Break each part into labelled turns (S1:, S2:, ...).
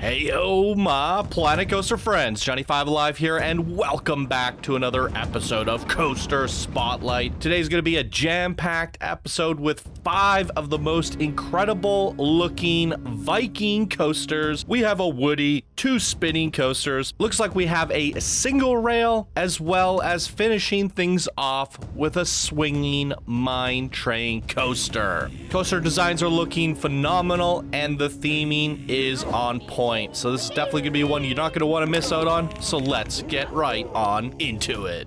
S1: Heyo, my Planet Coaster friends, Johnny 5 Alive here, and welcome back to another episode of Coaster Spotlight. Today's going to be a jam-packed episode with 5 of the most incredible looking Viking coasters. We have a Woody, 2 spinning coasters. Looks like we have a single rail, as well as finishing things off with a swinging mine train coaster. Coaster designs are looking phenomenal, and the theming is on point. So this is definitely gonna be one you're not gonna want to miss out on. So let's get right on into it.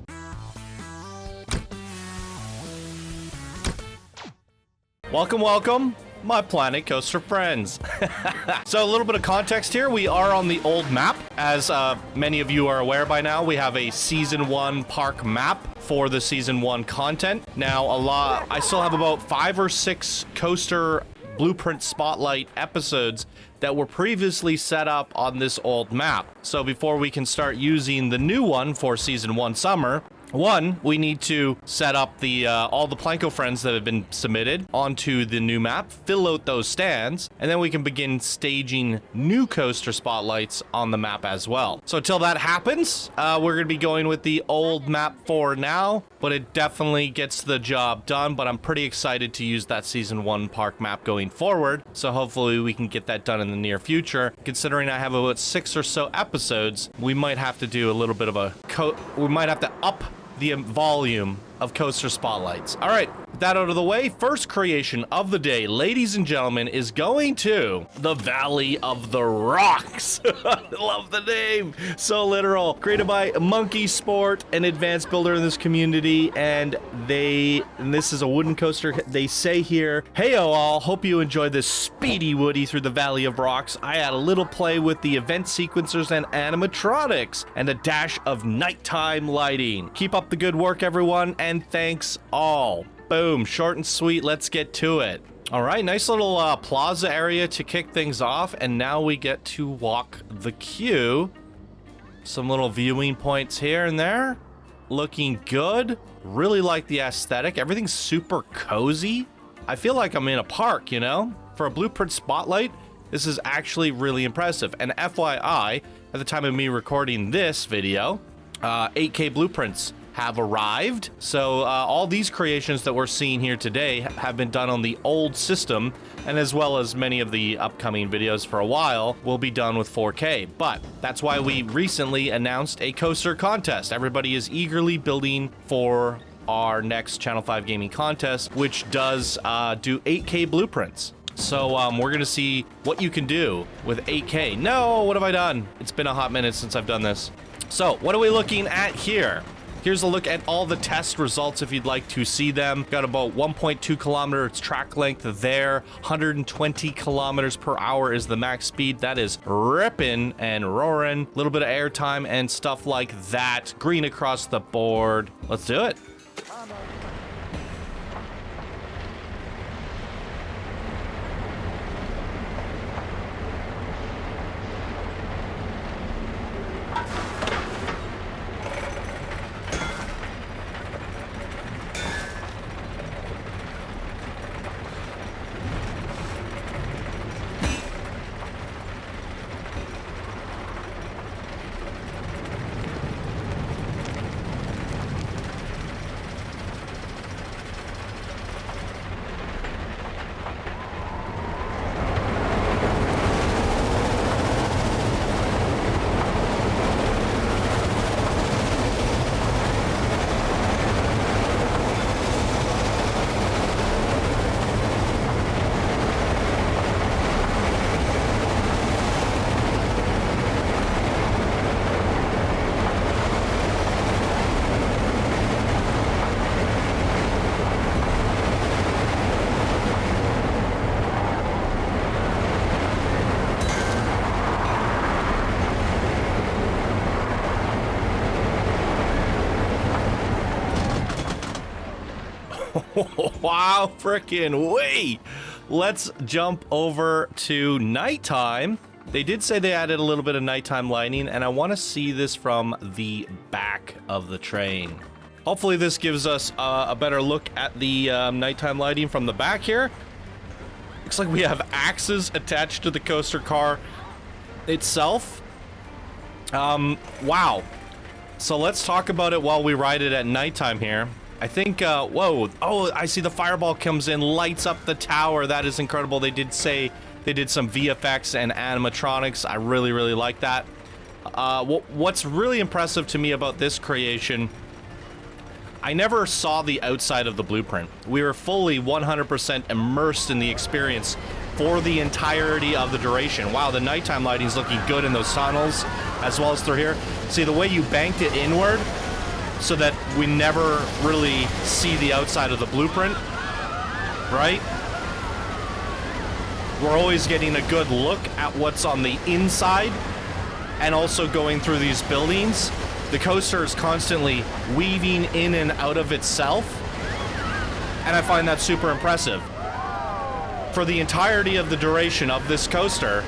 S1: Welcome, my Planet Coaster friends. So a little bit of context here. We are on the old map. As many of you are aware by now, we have a Season 1 park map for the Season 1 content. Now, I still have about 5 or 6 coaster blueprint spotlight episodes that were previously set up on this old map. So before we can start using the new one for Season 1 summer, we need to set up the all the Planko friends that have been submitted onto the new map, fill out those stands, and then we can begin staging new coaster spotlights on the map as well. So until that happens, we're gonna be going with the old map for now, but it definitely gets the job done. But I'm pretty excited to use that Season 1 park map going forward. So hopefully we can get that done in the near future. Considering I have about 6 or so episodes, we might have to do a little bit of we might have to up the volume of coaster spotlights. All right, with that out of the way, first creation of the day, ladies and gentlemen, is going to the Valley of the Rocks. I love the name, so literal. Created by MunkySport, an advanced builder in this community, and this is a wooden coaster. They say here, "Heyo all, hope you enjoy this speedy Woody through the Valley of Rocks. I had a little play with the event sequencers and animatronics, and a dash of nighttime lighting. Keep up the good work, everyone, and thanks all." Boom, short and sweet, let's get to it. All right, nice little plaza area to kick things off, and now we get to walk the queue. Some little viewing points here and there. Looking good. Really like the aesthetic. Everything's super cozy. I feel like I'm in a park, you know? For a blueprint spotlight, this is actually really impressive. And FYI, at the time of me recording this video, 8K blueprints have arrived. So all these creations that we're seeing here today have been done on the old system, and as well as many of the upcoming videos for a while will be done with 4K. But that's why we recently announced a coaster contest. Everybody is eagerly building for our next Channel 5 gaming contest, which does do 8K blueprints. So we're gonna see what you can do with 8K. No, what have I done? It's been a hot minute since I've done this. So what are we looking at here? Here's a look at all the test results if you'd like to see them. Got about 1.2 kilometers track length there. 120 kilometers per hour is the max speed. That is ripping and roaring. A little bit of airtime and stuff like that. Green across the board. Let's do it. Wow, frickin' wait. Let's jump over to nighttime. They did say they added a little bit of nighttime lighting, and I want to see this from the back of the train. Hopefully this gives us a better look at the nighttime lighting from the back here. Looks like we have axes attached to the coaster car. itself, wow. So let's talk about it while we ride it at nighttime here. I think, whoa, oh, I see the fireball comes in, lights up the tower. That is incredible. They did say they did some VFX and animatronics. I really, really like that. What's really impressive to me about this creation, I never saw the outside of the blueprint. We were fully 100% immersed in the experience for the entirety of the duration. Wow, the nighttime lighting's looking good in those tunnels, as well as through here. See, the way you banked it inward, so that we never really see the outside of the blueprint, right? We're always getting a good look at what's on the inside, and also going through these buildings. The coaster is constantly weaving in and out of itself, and I find that super impressive. For the entirety of the duration of this coaster,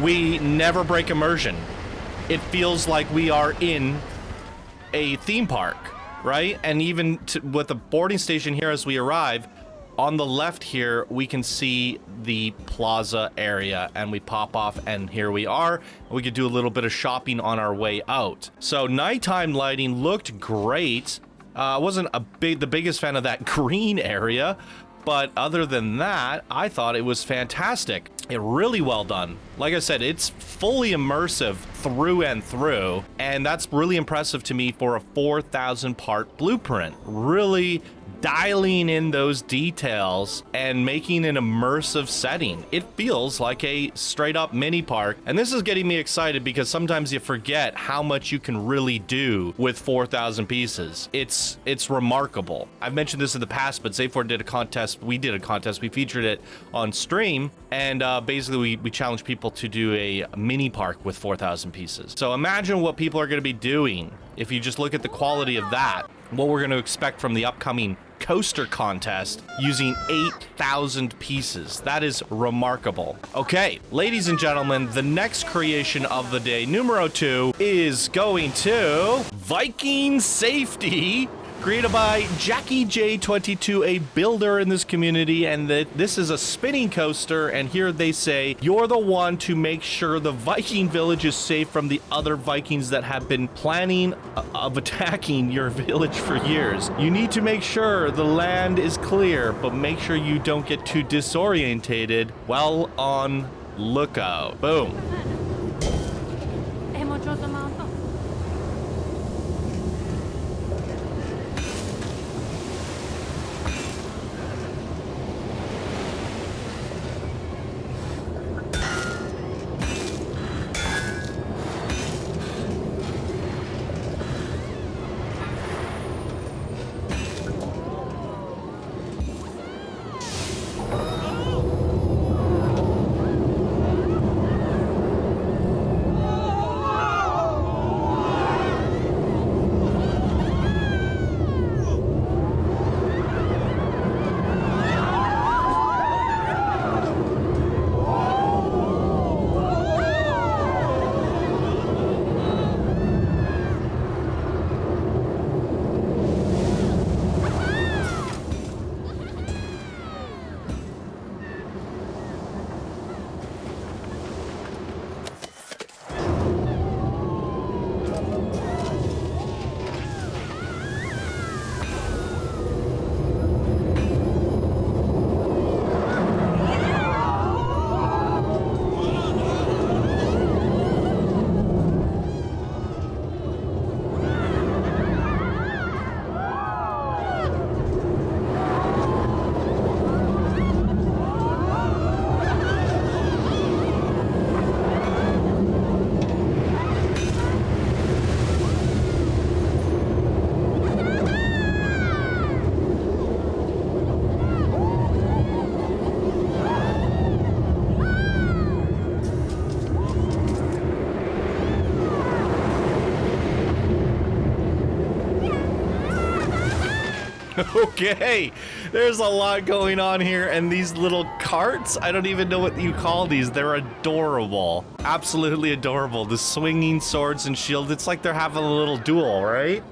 S1: we never break immersion. It feels like we are in a theme park, right? And even with the boarding station here as we arrive, on the left here, we can see the plaza area, and we pop off, and here we are. We could do a little bit of shopping on our way out. So nighttime lighting looked great. I wasn't the biggest fan of that green area, but other than that, I thought it was fantastic. It really well done. Like I said, it's fully immersive through and through, and that's really impressive to me for a 4,000 part blueprint. Really dialing in those details and making an immersive setting. It feels like a straight up mini park, and this is getting me excited because sometimes you forget how much you can really do with 4,000 pieces. It's remarkable. I've mentioned this in the past, but Zayfor did a contest. We did a contest. We featured it on stream, and basically we challenged people to do a mini park with 4,000 pieces. So imagine what people are going to be doing if you just look at the quality of that, what we're going to expect from the upcoming coaster contest using 8,000 pieces. That is remarkable. Okay, ladies and gentlemen, the next creation of the day, numero 2, is going to Viking Safety, created by Jackie J22, a builder in this community, and this is a spinning coaster, and here they say, you're the one to make sure the Viking village is safe from the other Vikings that have been planning of attacking your village for years. You need to make sure the land is clear, but make sure you don't get too disorientated while on lookout. Boom. Okay, there's a lot going on here, and these little carts, I don't even know what you call these. They're adorable. Absolutely adorable. The swinging swords and shields, it's like they're having a little duel, right?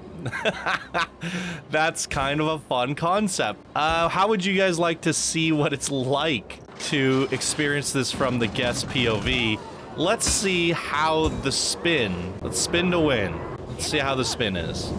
S1: That's kind of a fun concept. How would you guys like to see what it's like to experience this from the guest POV. Let's see how the spin. Let's spin to win. Let's see how the spin is.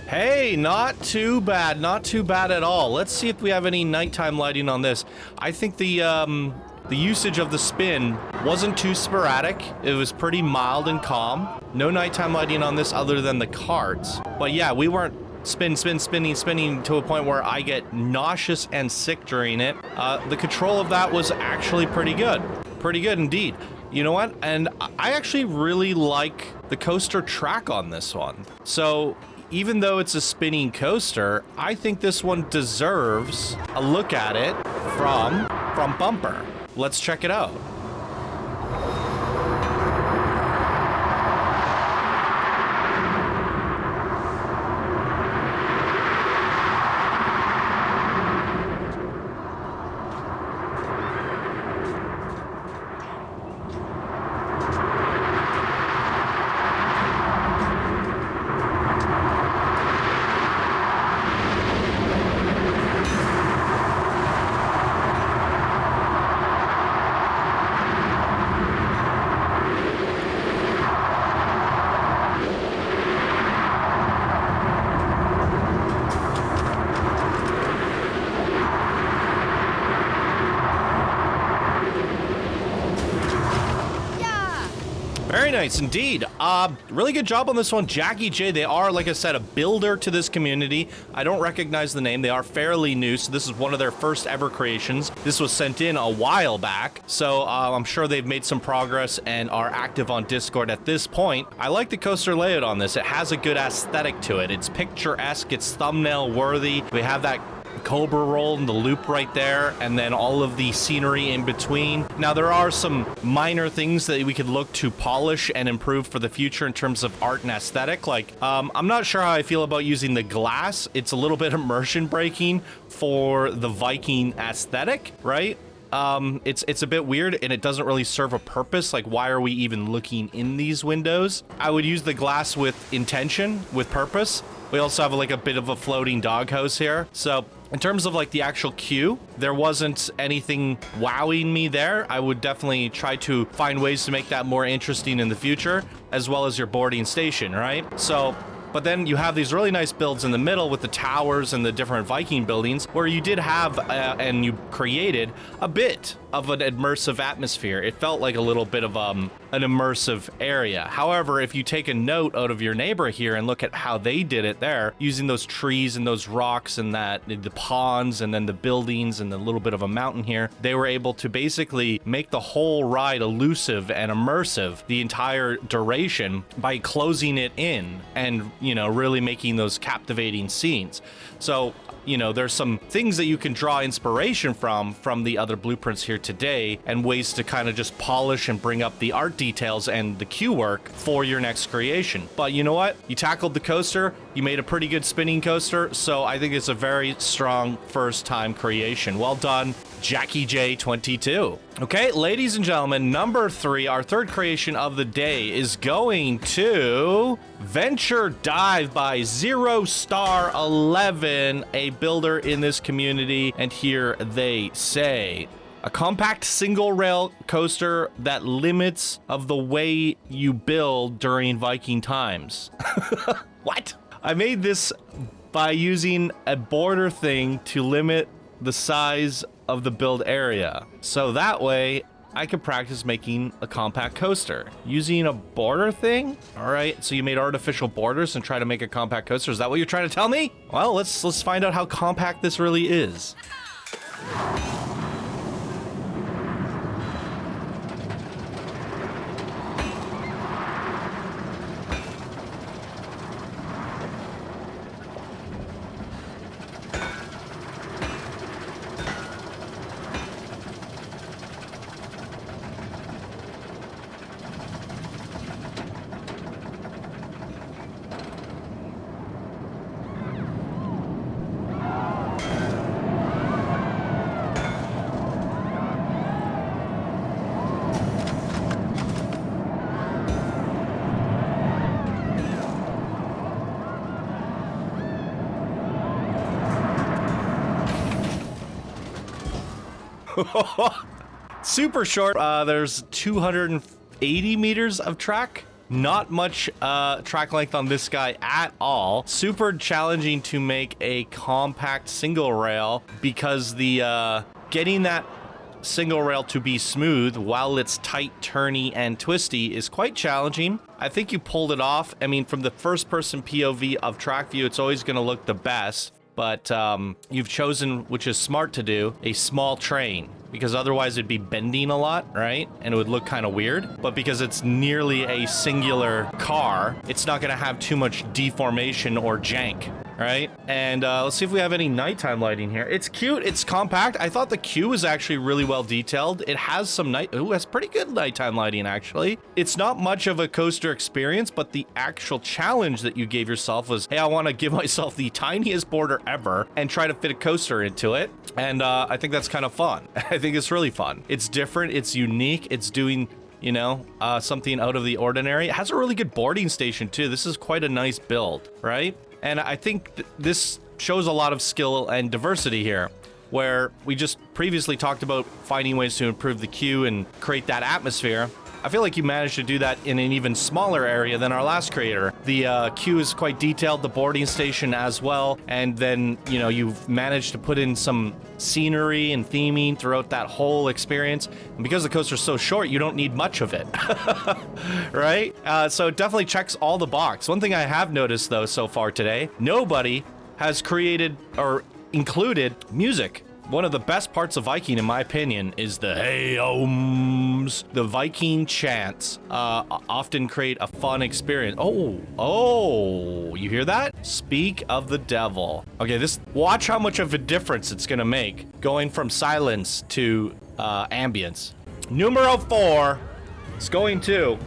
S1: Hey, not too bad, not too bad at all. Let's see if we have any nighttime lighting on this. I think the usage of the spin wasn't too sporadic. It was pretty mild and calm. No nighttime lighting on this other than the carts. But yeah, we weren't spinning to a point where I get nauseous and sick during it. The control of that was actually pretty good. Pretty good indeed. You know what? And I actually really like the coaster track on this one. So even though it's a spinning coaster, I think this one deserves a look at it from bumper. Let's check it out. Very nice indeed. Really good job on this one, Jackie J. They are, like I said, a builder to this community. I don't recognize the name. They are fairly new, so this is one of their first ever creations. This was sent in a while back, so I'm sure they've made some progress and are active on Discord at this point. I like the coaster layout on this. It has a good aesthetic to it. It's picturesque. It's thumbnail worthy. We have that Cobra roll and the loop right there, and then all of the scenery in between. Now, there are some minor things that we could look to polish and improve for the future in terms of art and aesthetic. Like, I'm not sure how I feel about using the glass. It's a little bit immersion breaking for the Viking aesthetic, right? It's a bit weird, and it doesn't really serve a purpose. Like, why are we even looking in these windows? I would use the glass with intention, with purpose. We also have like a bit of a floating doghouse here. So in terms of like the actual queue, there wasn't anything wowing me there. I would definitely try to find ways to make that more interesting in the future, as well as your boarding station, right? So, but then you have these really nice builds in the middle with the towers and the different Viking buildings where you did have, and you created a bit of an immersive atmosphere. It felt like a little bit of an an immersive area. However, if you take a note out of your neighbor here and look at how they did it there, using those trees and those rocks and the ponds and then the buildings and a little bit of a mountain here, they were able to basically make the whole ride elusive and immersive the entire duration by closing it in and, you know, really making those captivating scenes. So, you know, there's some things that you can draw inspiration from the other blueprints here today, and ways to kind of just polish and bring up the art details and the cue work for your next creation. But you know what? You tackled the coaster, you made a pretty good spinning coaster, so I think it's a very strong first time creation. Well done, Jackie J22. Okay, ladies and gentlemen, number 3, our third creation of the day is going to Venture Dive by 0star11, a builder in this community, and here they say: a compact single rail coaster that limits of the way you build during Viking times. What? I made this by using a border thing to limit the size of the build area, so that way I could practice making a compact coaster using a border thing. All right, so you made artificial borders and try to make a compact coaster. Is that what you're trying to tell me? Well, let's find out how compact this really is. Super short. There's 280 meters of track. Not much track length on this guy at all. Super challenging to make a compact single rail because the getting that single rail to be smooth while it's tight, turny, and twisty is quite challenging. I think you pulled it off. I mean, from the first person POV of track view, it's always going to look the best. But you've chosen, which is smart to do, a small train, because otherwise it'd be bending a lot, right? And it would look kind of weird. But because it's nearly a singular car, it's not going to have too much deformation or jank, right? And let's see if we have any nighttime lighting here. It's cute. It's compact. I thought the queue was actually really well detailed. It has some has pretty good nighttime lighting, actually. It's not much of a coaster experience, but the actual challenge that you gave yourself was, hey, I want to give myself the tiniest border ever and try to fit a coaster into it. And I think that's kind of fun. I think it's really fun. It's different. It's unique. It's doing, you know, something out of the ordinary. It has a really good boarding station too. This is quite a nice build, right? And I think this shows a lot of skill and diversity here, where we just previously talked about finding ways to improve the queue and create that atmosphere. I feel like you managed to do that in an even smaller area than our last creator. The queue is quite detailed, the boarding station as well, and then, you know, you've managed to put in some scenery and theming throughout that whole experience. And because the coaster's so short, you don't need much of it, right? So it definitely checks all the boxes. One thing I have noticed, though, so far today, nobody has created or included music. One of the best parts of Viking, in my opinion, is the hey-ohms. The Viking chants often create a fun experience. Oh, you hear that? Speak of the devil. Okay, watch how much of a difference it's gonna make going from silence to ambience. Numero 4 is going to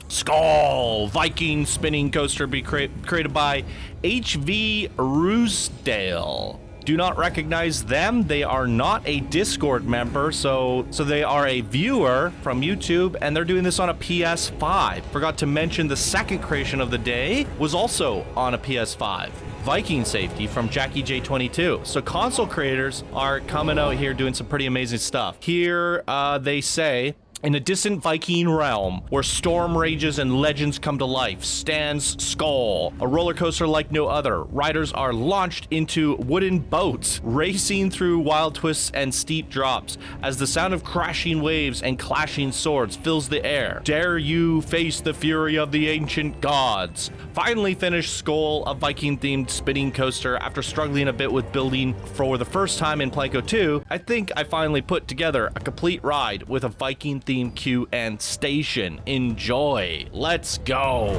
S1: Skoll, Viking spinning coaster created by HvRuysdael. Do not recognize them. They are not a Discord member, so they are a viewer from YouTube, and they're doing this on a PS5. Forgot to mention the second creation of the day was also on a PS5. Viking Safety from Jackie J22. So console creators are coming out here doing some pretty amazing stuff. Here they say, In a distant Viking realm, where storm rages and legends come to life, stands Skoll, a roller coaster like no other. Riders are launched into wooden boats, racing through wild twists and steep drops, as the sound of crashing waves and clashing swords fills the air. Dare you face the fury of the ancient gods? Finally finished Skoll, a Viking-themed spinning coaster. After struggling a bit with building for the first time in Planko 2, I think I finally put together a complete ride with a Viking-themed queue and station. Enjoy. Let's go.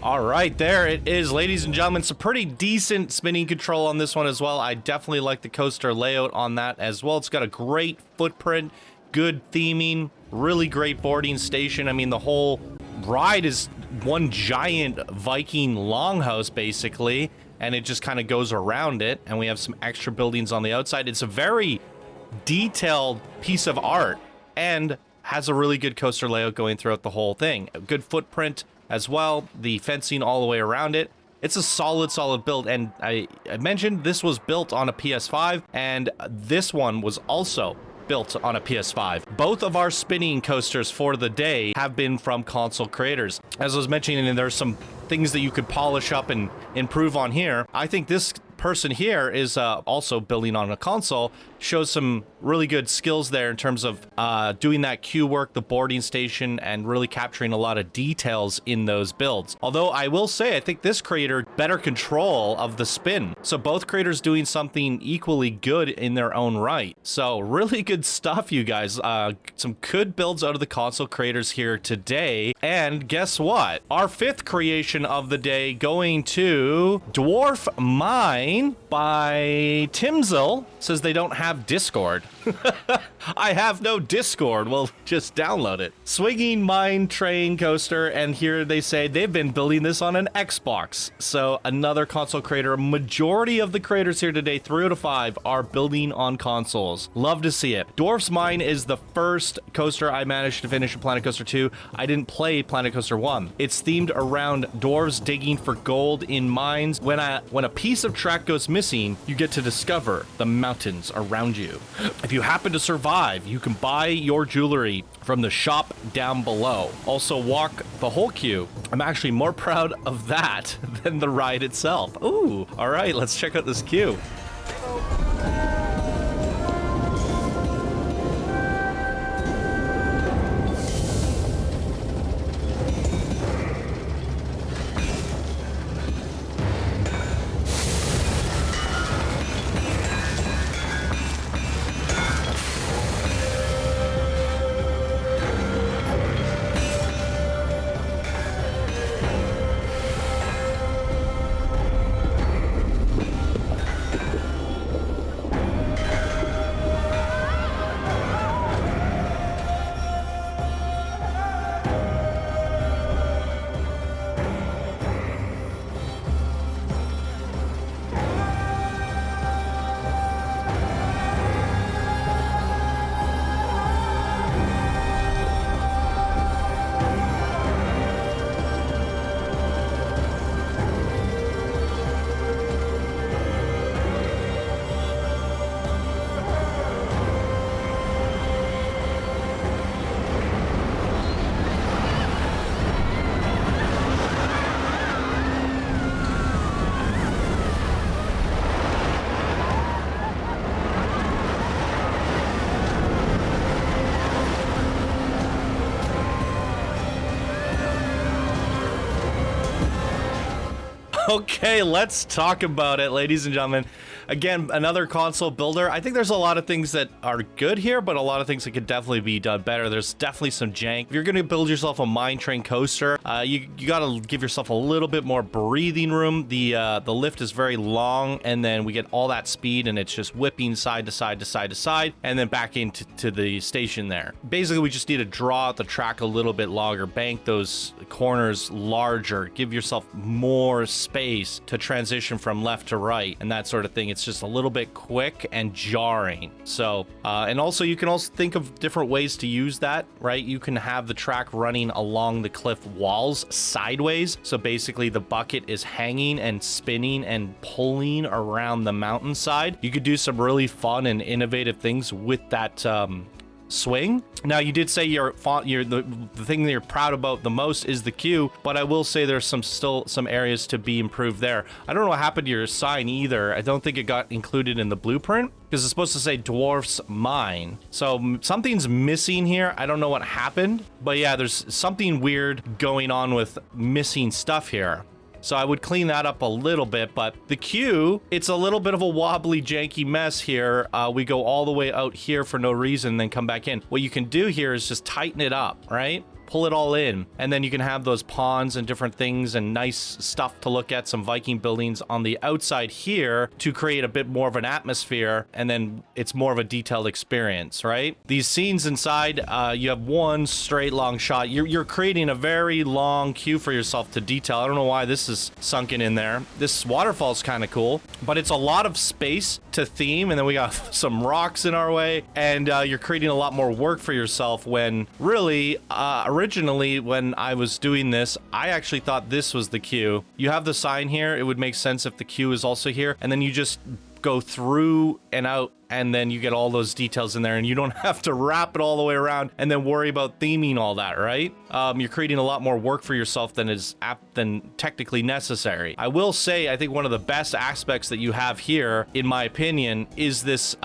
S1: All right, there it is, ladies and gentlemen. Some pretty decent spinning control on this one as well. I definitely like the coaster layout on that as well. It's got a great footprint, good theming, really great boarding station. I mean, the whole ride is one giant Viking longhouse, basically, and it just kind of goes around it, and we have some extra buildings on the outside. It's a very detailed piece of art and has a really good coaster layout going throughout the whole thing. A good footprint as well, the fencing all the way around it. It's a solid build, and I mentioned this was built on a PS5, and this one was also built on a PS5. Both of our spinning coasters for the day have been from console creators. As I was mentioning, and there's some things that you could polish up and improve on here. I think this person here is also building on a console, shows some really good skills there in terms of doing that queue work, the boarding station, and really capturing a lot of details in those builds. Although I will say, I think this creator better control of the spin. So both creators doing something equally good in their own right. So really good stuff, you guys. Some good builds out of the console creators here today. And guess what? Our fifth creation of the day going to Dwarf Mine by Timsel. Says they don't have Discord. I have no Discord. Well, just download it. Swinging Mine Train Coaster, and here they say they've been building this on an Xbox. So another console creator. Majority of the creators here today, 3 out of 5, are building on consoles. Love to see it. Dwarf's Mine is the first coaster I managed to finish in Planet Coaster 2. I didn't play Planet Coaster 1. It's themed around dwarves digging for gold in mines. When a piece of track goes missing, you get to discover the mountains around you. If you happen to survive, you can buy your jewelry from the shop down below. Also walk the whole queue. I'm actually more proud of that than the ride itself. Ooh, all right, let's check out this queue. Okay, let's talk about it, ladies and gentlemen. Again, another console builder. I think there's a lot of things that are good here, but a lot of things that could definitely be done better. There's definitely some jank. If you're going to build yourself a mine train coaster, you got to give yourself a little bit more breathing room. The lift is very long, and then we get all that speed, and it's just whipping side to side to side to side, and then back into the station there. Basically, we just need to draw out the track a little bit longer, bank those corners larger, give yourself more space to transition from left to right, and that sort of thing. It's just a little bit quick and jarring. So, and also you can also think of different ways to use that, right? You can have the track running along the cliff walls sideways. So basically the bucket is hanging and spinning and pulling around the mountainside. You could do some really fun and innovative things with that swing. Now, you did say the thing that you're proud about the most is the queue, but I will say there's still some areas to be improved there. I don't know what happened to your sign either. I don't think it got included in the blueprint because it's supposed to say Dwarf's Mine. So something's missing here. I don't know what happened, but yeah, there's something weird going on with missing stuff here. So I would clean that up a little bit, but the queue, it's a little bit of a wobbly, janky mess here. We go all the way out here for no reason, then come back in. What you can do here is just tighten it up, right? Pull it all in, and then you can have those ponds and different things and nice stuff to look at, some Viking buildings on the outside here to create a bit more of an atmosphere, and then it's more of a detailed experience, right? These scenes inside, you have one straight long shot. You're creating a very long queue for yourself to detail. I don't know why this is sunken in there. This waterfall is kind of cool, but it's a lot of space to theme, and then we got some rocks in our way, and you're creating a lot more work for yourself when really, originally, when I was doing this, I actually thought this was the queue. You have the sign here. It would make sense if the queue is also here. And then you just go through and out, and then you get all those details in there, and you don't have to wrap it all the way around and then worry about theming all that, right? You're creating a lot more work for yourself than technically necessary. I will say, I think one of the best aspects that you have here, in my opinion, is this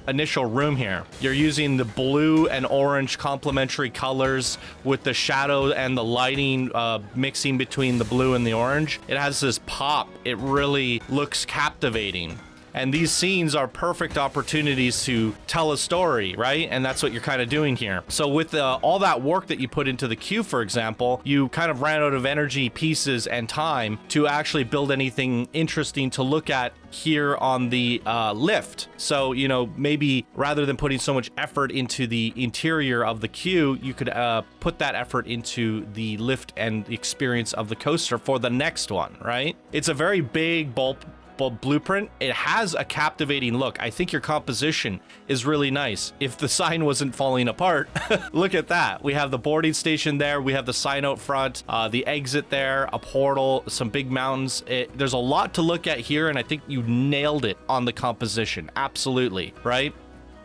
S1: initial room here. You're using the blue and orange complementary colors with the shadow and the lighting mixing between the blue and the orange. It has this pop. It really looks captivating. And these scenes are perfect opportunities to tell a story, right? And that's what you're kind of doing here. So with all that work that you put into the queue, for example, you kind of ran out of energy, pieces, and time to actually build anything interesting to look at here on the lift. So, you know, maybe rather than putting so much effort into the interior of the queue, you could put that effort into the lift and the experience of the coaster for the next one, right? It's a very big blueprint. It has a captivating look. I think your composition is really nice. If the sign wasn't falling apart, look at that. We have the boarding station there. We have the sign out front, the exit there, a portal, some big mountains. There's a lot to look at here, and I think you nailed it on the composition. Absolutely, right?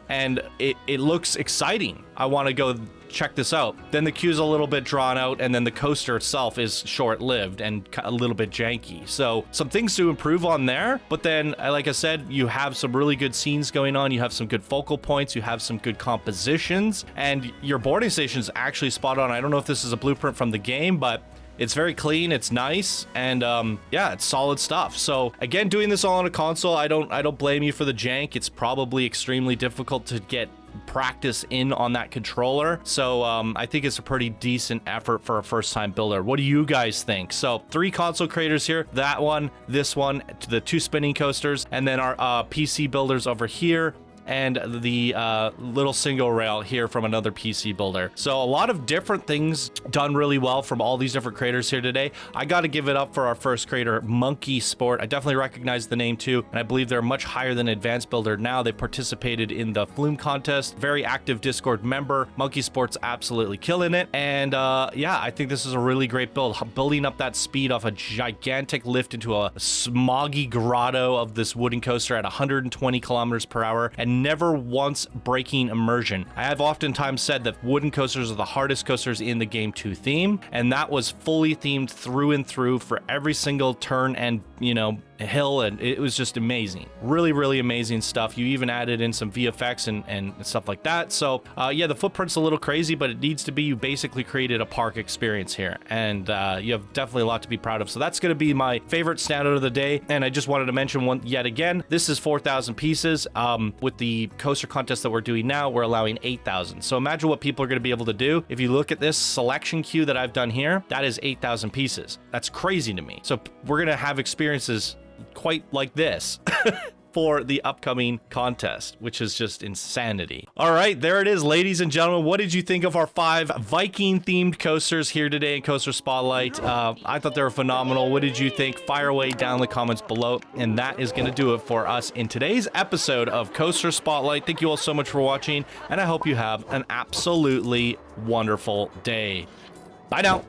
S1: And it looks exciting. I want to go check this out. Then the queue's a little bit drawn out, and then the coaster itself is short-lived and a little bit janky. So some things to improve on there, but then like I said, you have some really good scenes going on. You have some good focal points, you have some good compositions, and your boarding station's actually spot on. I don't know if this is a blueprint from the game, but it's very clean, it's nice, and yeah, it's solid stuff. So again, doing this all on a console, I don't blame you for the jank. It's probably extremely difficult to get practice in on that controller. So I think it's a pretty decent effort for a first-time builder. What do you guys think? So 3 console creators here, that one, this one, the 2 spinning coasters, and then our PC builders over here, and the little single rail here from another PC builder. So a lot of different things done really well from all these different creators here today. I got to give it up for our first creator, MunkySport. I definitely recognize the name too, and I believe they're much higher than advanced builder now. They participated in the Flume contest, very active Discord member. MunkySport's absolutely killing it, and yeah, I think this is a really great build. Building up that speed off a gigantic lift into a smoggy grotto of this wooden coaster at 120 kilometers per hour, and never once breaking immersion. I have oftentimes said that wooden coasters are the hardest coasters in the game to theme, and that was fully themed through and through for every single turn and, you know, hill, and it was just amazing. Really, really amazing stuff. You even added in some VFX and stuff like that. So yeah, the footprint's a little crazy, but it needs to be. You basically created a park experience here, and you have definitely a lot to be proud of. So that's going to be my favorite standout of the day. And I just wanted to mention one yet again, this is 4,000 pieces. With the coaster contest that we're doing now, we're allowing 8,000. So imagine what people are going to be able to do. If you look at this selection queue that I've done here, that is 8,000 pieces. That's crazy to me. So we're going to have experiences quite like this for the upcoming contest, which is just insanity. All right, there it is, ladies and gentlemen. What did you think of our 5 Viking themed coasters here today in Coaster Spotlight? I thought they were phenomenal. What did you think? Fire away down in the comments below. And that is going to do it for us in today's episode of Coaster Spotlight. Thank you all so much for watching, and I hope you have an absolutely wonderful day. Bye now.